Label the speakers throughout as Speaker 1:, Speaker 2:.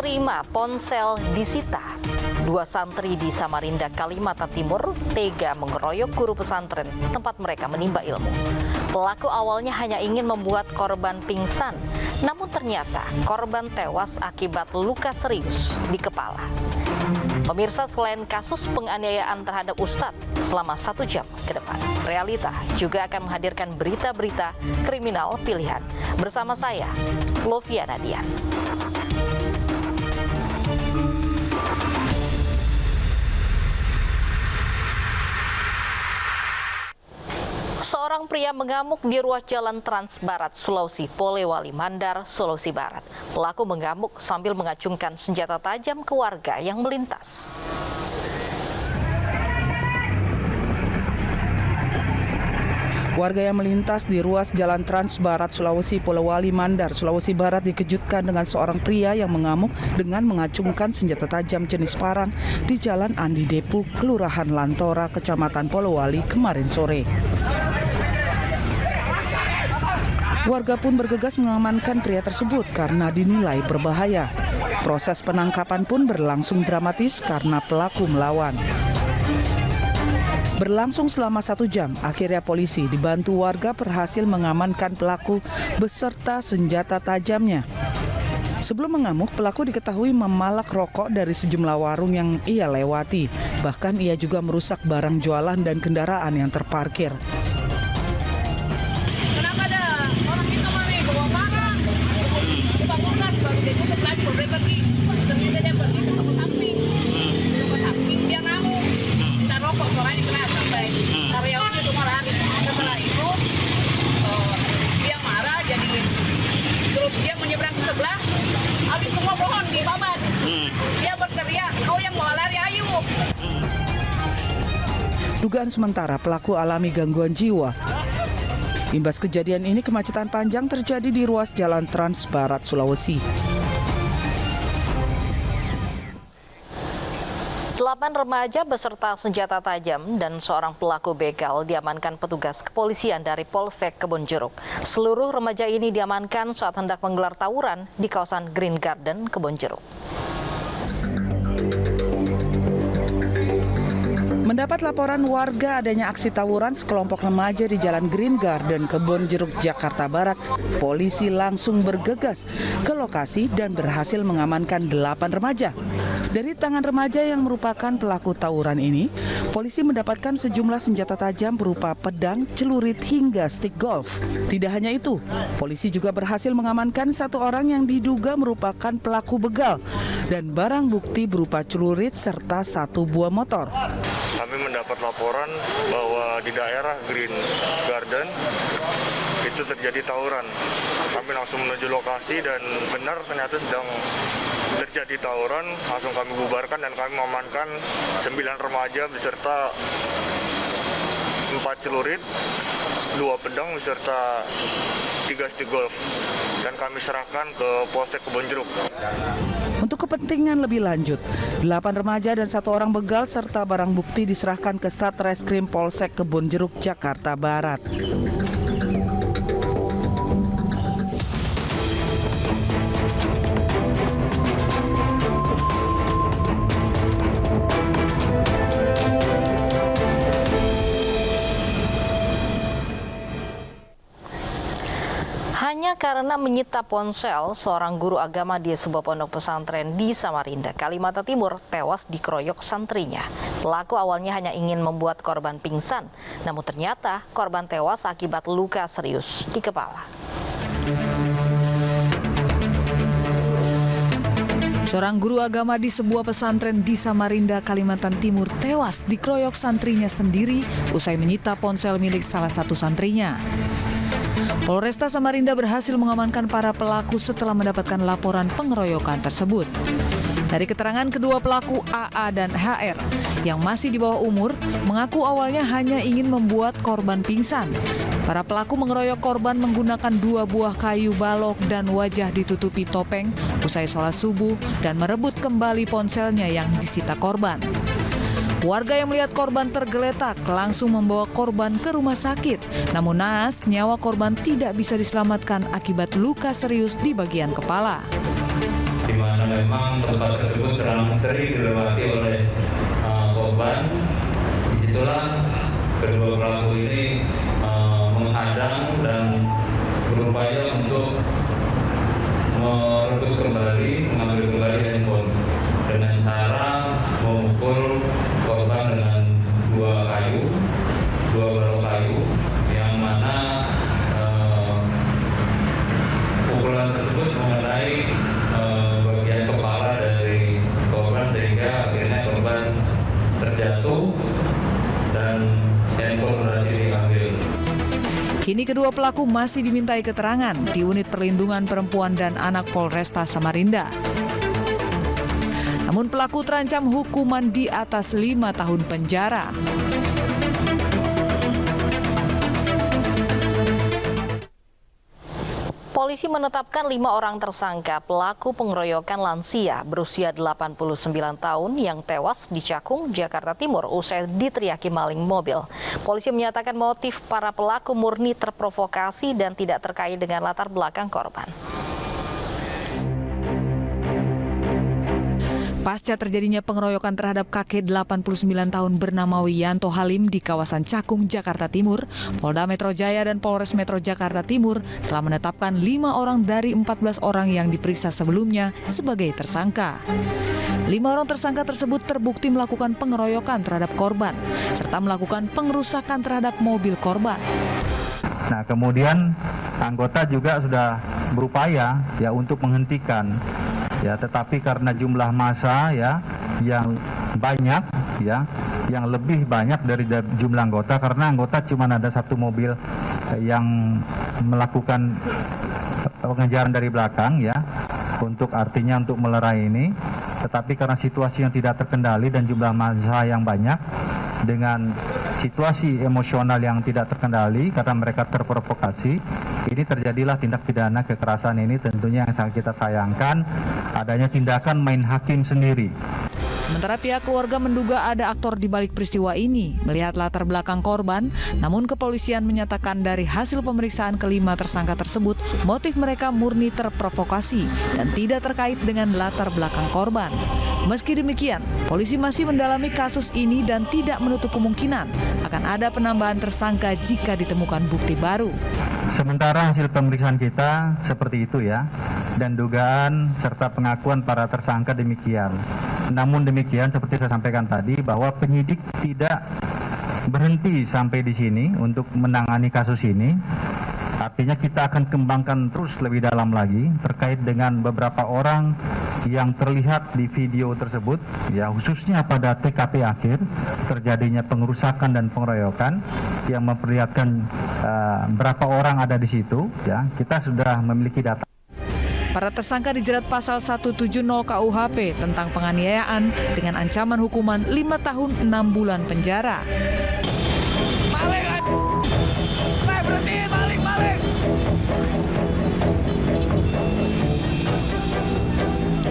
Speaker 1: terima ponsel disita. Dua santri di Samarinda, Kalimantan Timur tega mengeroyok guru pesantren tempat mereka menimba ilmu. Pelaku awalnya hanya ingin membuat korban pingsan, namun ternyata korban tewas akibat luka serius di kepala. Pemirsa, selain kasus penganiayaan terhadap Ustadz selama 1 jam ke depan, Realita juga akan menghadirkan berita-berita kriminal pilihan. Bersama saya, Lovia Nadia. Seorang pria mengamuk di ruas jalan Trans Barat, Sulawesi, Polewali Mandar, Sulawesi Barat. Pelaku mengamuk sambil mengacungkan senjata tajam ke warga yang melintas.
Speaker 2: Warga yang melintas di ruas jalan Trans Barat, Sulawesi, Polewali Mandar, Sulawesi Barat dikejutkan dengan seorang pria yang mengamuk dengan mengacungkan senjata tajam jenis parang di Jalan Andi Depu, Kelurahan Lantora, Kecamatan Polewali kemarin sore. Warga pun bergegas mengamankan pria tersebut karena dinilai berbahaya. Proses penangkapan pun berlangsung dramatis karena pelaku melawan. Berlangsung selama 1 jam, akhirnya polisi dibantu warga berhasil mengamankan pelaku beserta senjata tajamnya. Sebelum mengamuk, pelaku diketahui memalak rokok dari sejumlah warung yang ia lewati. Bahkan ia juga merusak barang jualan dan kendaraan yang terparkir.
Speaker 3: Kenapa ada orang itu mari bawa parang? Buka kulkas, baru dia tutup lagi, baru dia pergi. Ternyata dia pergi ke tempat samping. Di tempat samping dia ngamuk, minta rokok, suaranya keras sampai karyawannya semua lari. Setelah itu dia marah, jadi terus dia menyeberang ke sebelah. Habis semua pohon di babat. Dia berteriak, kau yang mau lari, ayo.
Speaker 2: Dugaan sementara pelaku alami gangguan jiwa. Imbas kejadian ini, kemacetan panjang terjadi di ruas jalan Trans Barat, Sulawesi.
Speaker 1: 8 remaja beserta senjata tajam dan seorang pelaku begal diamankan petugas kepolisian dari Polsek Kebonjeruk. Seluruh remaja ini diamankan saat hendak menggelar tawuran di kawasan Green Garden, Kebonjeruk.
Speaker 2: Mendapat laporan warga adanya aksi tawuran sekelompok remaja di Jalan Green Garden, Kebonjeruk, Jakarta Barat, polisi langsung bergegas ke lokasi dan berhasil mengamankan 8 remaja. Dari tangan remaja yang merupakan pelaku tawuran ini, polisi mendapatkan sejumlah senjata tajam berupa pedang, celurit, hingga stik golf. Tidak hanya itu, polisi juga berhasil mengamankan 1 orang yang diduga merupakan pelaku begal dan barang bukti berupa celurit serta 1 buah motor.
Speaker 4: Kami mendapat laporan bahwa di daerah Green Garden itu terjadi tawuran. Kami langsung menuju lokasi dan benar ternyata sedang terjadi tawuran. Langsung kami bubarkan dan kami mengamankan 9 remaja beserta 4 celurit, 2 pedang beserta 3 stik golf. Dan kami serahkan ke Polsek Kebonjeruk.
Speaker 2: Untuk kepentingan lebih lanjut, 8 remaja dan 1 orang begal serta barang bukti diserahkan ke Satreskrim Polsek Kebonjeruk, Jakarta Barat.
Speaker 1: Hanya karena menyita ponsel, seorang guru agama di sebuah pondok pesantren di Samarinda, Kalimantan Timur, tewas dikeroyok santrinya. Pelaku awalnya hanya ingin membuat korban pingsan, namun ternyata korban tewas akibat luka serius di kepala.
Speaker 5: Seorang guru agama di sebuah pesantren di Samarinda, Kalimantan Timur tewas dikeroyok santrinya sendiri usai menyita ponsel milik salah satu santrinya. Polresta Samarinda berhasil mengamankan para pelaku setelah mendapatkan laporan pengeroyokan tersebut. Dari keterangan kedua pelaku AA dan HR yang masih di bawah umur, mengaku awalnya hanya ingin membuat korban pingsan. Para pelaku mengeroyok korban menggunakan 2 buah kayu balok dan wajah ditutupi topeng usai sholat subuh dan merebut kembali ponselnya yang disita korban. Warga yang melihat korban tergeletak langsung membawa korban ke rumah sakit. Namun naas, nyawa korban tidak bisa diselamatkan akibat luka serius di bagian kepala.
Speaker 6: di mana memang tempat tersebut sering dilewati oleh korban. Disitulah kedua pelaku ini menghadang dan berupaya untuk merebut kembali, mengambil kembali handphone dengan cara memukul korban dengan dua balok kayu, yang mana pukulan tersebut mengenai bagian kepala dari korban sehingga akhirnya korban terjatuh dan handphone berhasil diambil.
Speaker 5: Kini kedua pelaku masih dimintai keterangan di Unit Perlindungan Perempuan dan Anak Polresta Samarinda. Namun pelaku terancam hukuman di atas 5 tahun penjara.
Speaker 1: Polisi menetapkan 5 orang tersangka pelaku pengeroyokan lansia berusia 89 tahun yang tewas di Cakung, Jakarta Timur usai diteriaki maling mobil. Polisi menyatakan motif para pelaku murni terprovokasi dan tidak terkait dengan latar belakang korban.
Speaker 5: Pasca terjadinya pengeroyokan terhadap kakek 89 tahun bernama Wiyanto Halim di kawasan Cakung, Jakarta Timur, Polda Metro Jaya dan Polres Metro Jakarta Timur telah menetapkan 5 orang dari 14 orang yang diperiksa sebelumnya sebagai tersangka. 5 orang tersangka tersebut terbukti melakukan pengeroyokan terhadap korban, serta melakukan pengerusakan terhadap mobil korban.
Speaker 7: Nah, kemudian anggota juga sudah berupaya untuk menghentikan. Ya, tetapi karena jumlah massa yang banyak yang lebih banyak dari jumlah anggota, karena anggota cuma ada satu mobil yang melakukan pengejaran dari belakang untuk melerai ini, tetapi karena situasi yang tidak terkendali dan jumlah massa yang banyak dengan situasi emosional yang tidak terkendali karena mereka terprovokasi, ini terjadilah tindak pidana kekerasan ini. Tentunya yang sangat kita sayangkan adanya tindakan main hakim sendiri.
Speaker 5: Sementara pihak keluarga menduga ada aktor di balik peristiwa ini. Melihat latar belakang korban, namun kepolisian menyatakan dari hasil pemeriksaan kelima tersangka tersebut, motif mereka murni terprovokasi dan tidak terkait dengan latar belakang korban. Meski demikian, polisi masih mendalami kasus ini dan tidak menutup kemungkinan akan ada penambahan tersangka jika ditemukan bukti baru.
Speaker 7: Sementara hasil pemeriksaan kita seperti itu dan dugaan serta pengakuan para tersangka demikian. Namun demikian, seperti saya sampaikan tadi, bahwa penyidik tidak berhenti sampai di sini untuk menangani kasus ini. Artinya kita akan kembangkan terus lebih dalam lagi terkait dengan beberapa orang yang terlihat di video tersebut, khususnya pada TKP akhir terjadinya pengerusakan dan pengeroyokan yang memperlihatkan berapa orang ada di situ. Kita sudah memiliki data.
Speaker 5: Para tersangka dijerat pasal 170 KUHP tentang penganiayaan dengan ancaman hukuman 5 tahun 6 bulan penjara.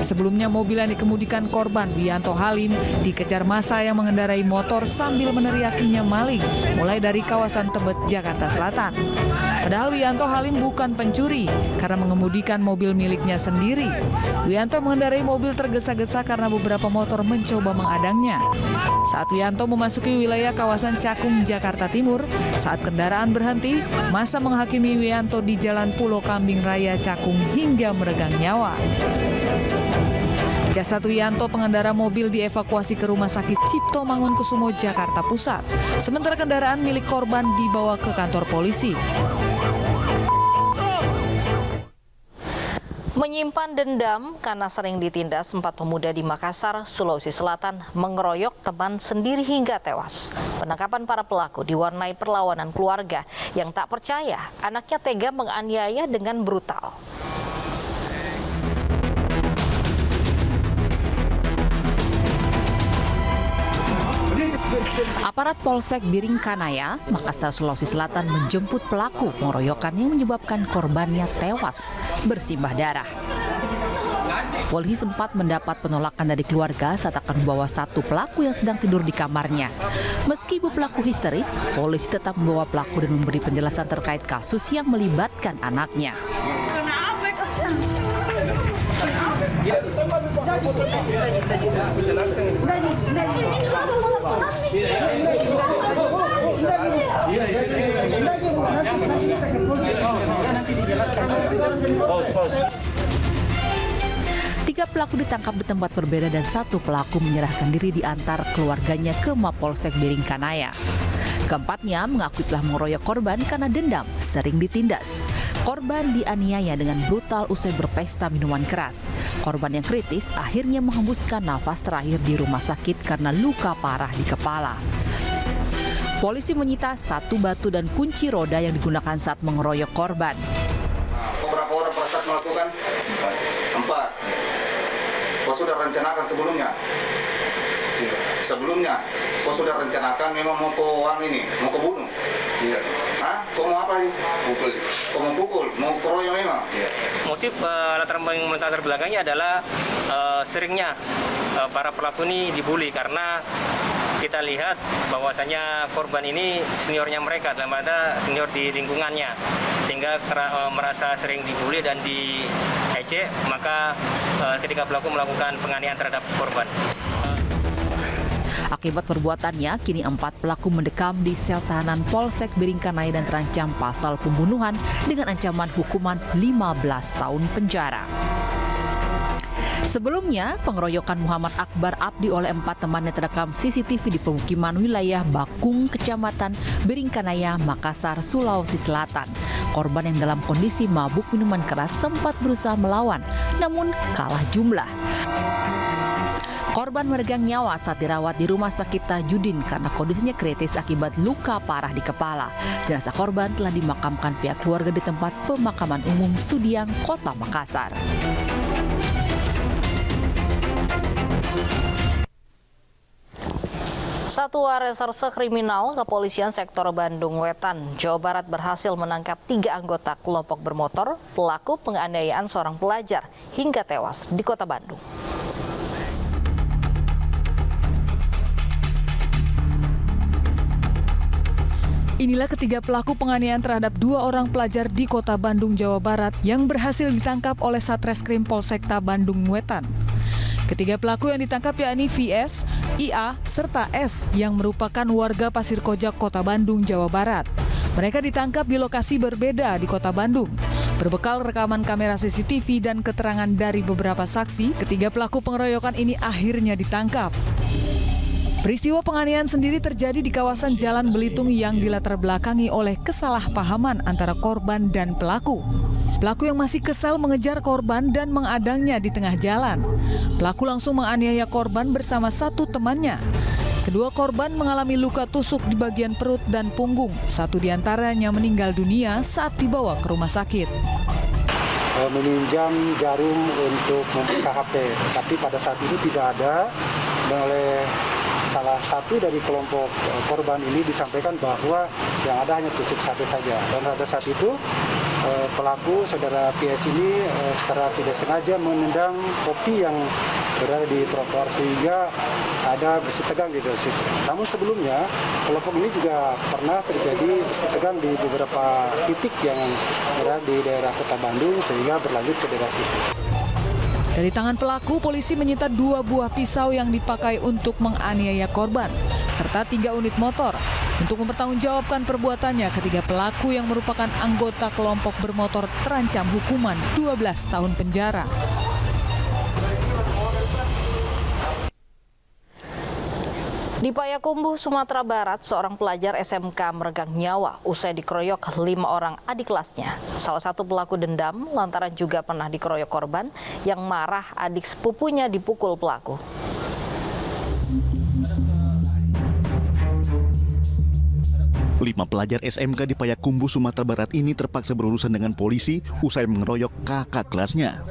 Speaker 5: Sebelumnya mobil yang dikemudikan korban Wiyanto Halim dikejar massa yang mengendarai motor sambil meneriakinya maling mulai dari kawasan Tebet, Jakarta Selatan. Padahal Wiyanto Halim bukan pencuri karena mengemudikan mobil miliknya sendiri. Wiyanto mengendarai mobil tergesa-gesa karena beberapa motor mencoba mengadangnya. Saat Wiyanto memasuki wilayah kawasan Cakung, Jakarta Timur, saat kendaraan berhenti, massa menghakimi Wiyanto di Jalan Pulau Kambing Raya Cakung hingga meregang nyawa. Jasad Wiyanto pengendara mobil dievakuasi ke Rumah Sakit Cipto Mangunkusumo, Jakarta Pusat. Sementara kendaraan milik korban dibawa ke kantor polisi.
Speaker 1: Menyimpan dendam karena sering ditindas, 4 pemuda di Makassar, Sulawesi Selatan mengeroyok teman sendiri hingga tewas. Penangkapan para pelaku diwarnai perlawanan keluarga yang tak percaya anaknya tega menganiaya dengan brutal.
Speaker 8: Aparat Polsek Biringkanaya, Makassar, Sulawesi Selatan menjemput pelaku pengeroyokan yang menyebabkan korbannya tewas bersimbah darah. Polisi sempat mendapat penolakan dari keluarga saat akan membawa satu pelaku yang sedang tidur di kamarnya. Meski ibu pelaku histeris, polisi tetap membawa pelaku dan memberi penjelasan terkait kasus yang melibatkan anaknya. Tiga pelaku ditangkap di tempat berbeda dan satu pelaku menyerahkan diri diantar keluarganya ke Mapolsek Biringkanaya. Keempatnya mengakui telah mengeroyok korban karena dendam sering ditindas. Korban dianiaya dengan brutal usai berpesta minuman keras. Korban yang kritis akhirnya menghembuskan nafas terakhir di rumah sakit karena luka parah di kepala. Polisi menyita 1 batu dan kunci roda yang digunakan saat mengeroyok korban.
Speaker 9: Beberapa orang pada saat melakukan? 4. Kau sudah rencanakan sebelumnya? Sebelumnya, kau sudah rencanakan memang mau kau mau kau bunuh? Iya. Hah? Kau mau apa nih? Pukul. Kau mau pukul? Mau keroyok memang? Iya.
Speaker 10: Motif latar belakangnya adalah seringnya para pelaku ini dibully karena kita lihat bahwasanya korban ini seniornya mereka, dalam arti senior di lingkungannya, sehingga merasa sering dibully dan diejek, maka ketika pelaku melakukan penganiayaan terhadap korban.
Speaker 8: Akibat perbuatannya, kini 4 pelaku mendekam di sel tahanan Polsek Biringkanaya dan terancam pasal pembunuhan dengan ancaman hukuman 15 tahun penjara. Sebelumnya, pengeroyokan Muhammad Akbar Abdi oleh 4 temannya terekam CCTV di pemukiman wilayah Bakung, Kecamatan Biringkanaya, Makassar, Sulawesi Selatan. Korban yang dalam kondisi mabuk minuman keras sempat berusaha melawan, namun kalah jumlah. Korban meregang nyawa saat dirawat di Rumah Sakit Tajudin karena kondisinya kritis akibat luka parah di kepala. Jenazah korban telah dimakamkan pihak keluarga di tempat pemakaman umum Sudiang, Kota Makassar.
Speaker 1: Satuan Reserse Kriminal Kepolisian Sektor Bandung Wetan, Jawa Barat berhasil menangkap 3 anggota kelompok bermotor pelaku penganiayaan seorang pelajar hingga tewas di Kota Bandung.
Speaker 5: Inilah ketiga pelaku penganiayaan terhadap 2 orang pelajar di Kota Bandung, Jawa Barat yang berhasil ditangkap oleh Satreskrim Polsekta Bandung Wetan. Ketiga pelaku yang ditangkap yakni VS, IA, serta S yang merupakan warga Pasir Kojak, Kota Bandung, Jawa Barat. Mereka ditangkap di lokasi berbeda di Kota Bandung. Berbekal rekaman kamera CCTV dan keterangan dari beberapa saksi, ketiga pelaku pengeroyokan ini akhirnya ditangkap. Peristiwa penganiayaan sendiri terjadi di kawasan Jalan Belitung yang dilatar belakangi oleh kesalahpahaman antara korban dan pelaku. Pelaku yang masih kesal mengejar korban dan mengadangnya di tengah jalan. Pelaku langsung menganiaya korban bersama 1 temannya. Kedua korban mengalami luka tusuk di bagian perut dan punggung. 1 diantaranya meninggal dunia saat dibawa ke rumah sakit.
Speaker 11: Meminjam jarum untuk membuka HP, tapi pada saat itu tidak ada. Dan oleh salah satu dari kelompok korban ini disampaikan bahwa yang ada hanya tusuk sate saja. Dan pada saat itu pelaku saudara PS ini secara tidak sengaja menendang kopi yang berada di trotoar sehingga ada besi tegang di situ. Namun sebelumnya kelompok ini juga pernah terjadi besi tegang di beberapa titik yang berada di daerah Kota Bandung sehingga berlanjut ke daerah situ.
Speaker 5: Dari tangan pelaku, polisi menyita 2 buah pisau yang dipakai untuk menganiaya korban, serta 3 unit motor. Untuk mempertanggungjawabkan perbuatannya, ketiga pelaku yang merupakan anggota kelompok bermotor terancam hukuman 12 tahun penjara.
Speaker 1: Di Payakumbuh, Sumatera Barat, seorang pelajar SMK meregang nyawa usai dikeroyok 5 orang adik kelasnya. Salah satu pelaku dendam lantaran juga pernah dikeroyok korban yang marah adik sepupunya dipukul pelaku.
Speaker 12: Lima pelajar SMK di Payakumbuh, Sumatera Barat ini terpaksa berurusan dengan polisi usai mengeroyok kakak kelasnya.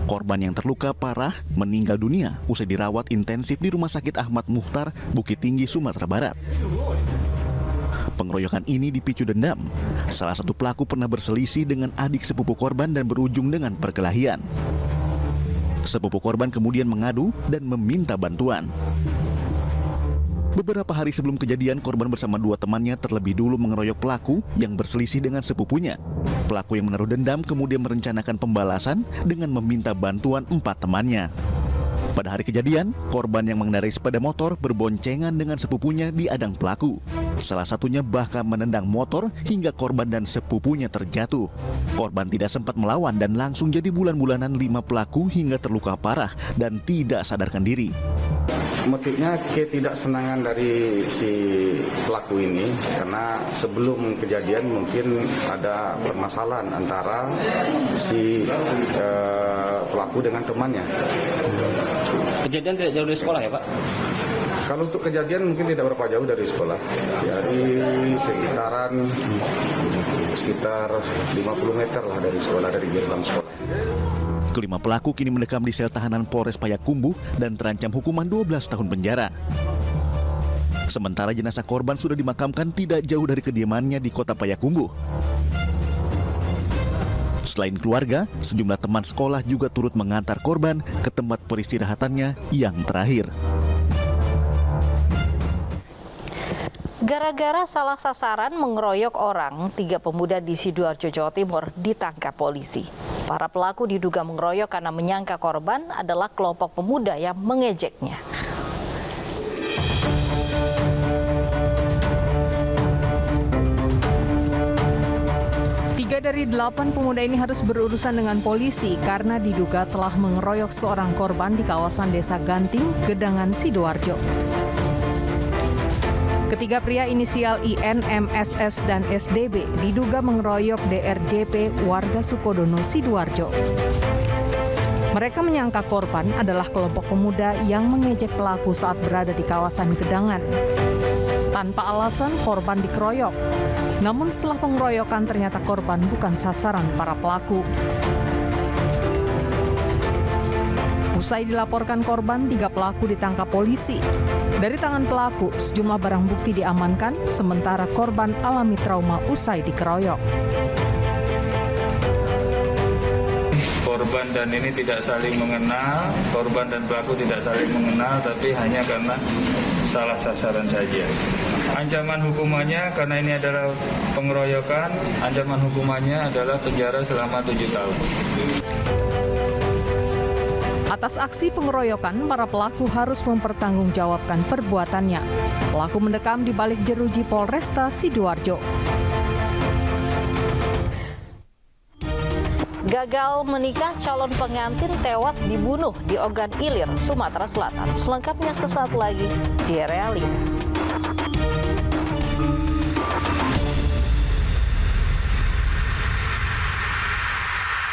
Speaker 12: Korban yang terluka parah meninggal dunia usai dirawat intensif di Rumah Sakit Ahmad Muhtar, Bukit Tinggi, Sumatera Barat. Pengeroyokan ini dipicu dendam. Salah satu pelaku pernah berselisih dengan adik sepupu korban dan berujung dengan perkelahian. Sepupu korban kemudian mengadu dan meminta bantuan. Beberapa hari sebelum kejadian, korban bersama 2 temannya terlebih dulu mengeroyok pelaku yang berselisih dengan sepupunya. Pelaku yang menaruh dendam kemudian merencanakan pembalasan dengan meminta bantuan 4 temannya. Pada hari kejadian, korban yang mengendarai sepeda motor berboncengan dengan sepupunya di adang pelaku. Salah satunya bahkan menendang motor hingga korban dan sepupunya terjatuh. Korban tidak sempat melawan dan langsung jadi bulan-bulanan 5 pelaku hingga terluka parah dan tidak sadarkan diri.
Speaker 9: Motifnya ketidaksenangan dari si pelaku ini karena sebelum kejadian mungkin ada permasalahan antara si pelaku dengan temannya.
Speaker 10: Kejadian tidak jauh dari sekolah ya, Pak?
Speaker 9: Kalau untuk kejadian mungkin tidak berapa jauh dari sekolah. Jadi sekitar 50 meter lah dari sekolah, dari gerbang sekolah.
Speaker 12: Kelima pelaku kini mendekam di sel tahanan Polres Payakumbuh dan terancam hukuman 12 tahun penjara. Sementara jenazah korban sudah dimakamkan tidak jauh dari kediamannya di kota Payakumbuh. Selain keluarga, sejumlah teman sekolah juga turut mengantar korban ke tempat peristirahatannya yang terakhir.
Speaker 1: Gara-gara salah sasaran mengeroyok orang, 3 pemuda di Sidoarjo, Jawa Timur ditangkap polisi. Para pelaku diduga mengeroyok karena menyangka korban adalah kelompok pemuda yang mengejeknya.
Speaker 5: Tiga dari 8 pemuda ini harus berurusan dengan polisi karena diduga telah mengeroyok seorang korban di kawasan Desa Ganting, Gedangan, Sidoarjo. Ketiga pria inisial IN, MSS, dan SDB diduga mengeroyok DRJP warga Sukodono, Sidoarjo. Mereka menyangka korban adalah kelompok pemuda yang mengejek pelaku saat berada di kawasan Gedangan. Tanpa alasan, korban dikeroyok. Namun setelah pengeroyokan ternyata korban bukan sasaran para pelaku. Usai dilaporkan korban, 3 pelaku ditangkap polisi. Dari tangan pelaku, sejumlah barang bukti diamankan, sementara korban alami trauma usai dikeroyok.
Speaker 6: Korban dan ini tidak saling mengenal, korban dan pelaku tidak saling mengenal, tapi hanya karena salah sasaran saja. Ancaman hukumannya karena ini adalah pengeroyokan, ancaman hukumannya adalah penjara selama 7 tahun.
Speaker 5: Atas aksi pengeroyokan, para pelaku harus mempertanggungjawabkan perbuatannya. Pelaku mendekam di balik jeruji Polresta Sidoarjo.
Speaker 1: Gagal menikah, calon pengantin tewas dibunuh di Ogan Ilir, Sumatera Selatan. Selengkapnya sesaat lagi di Realita.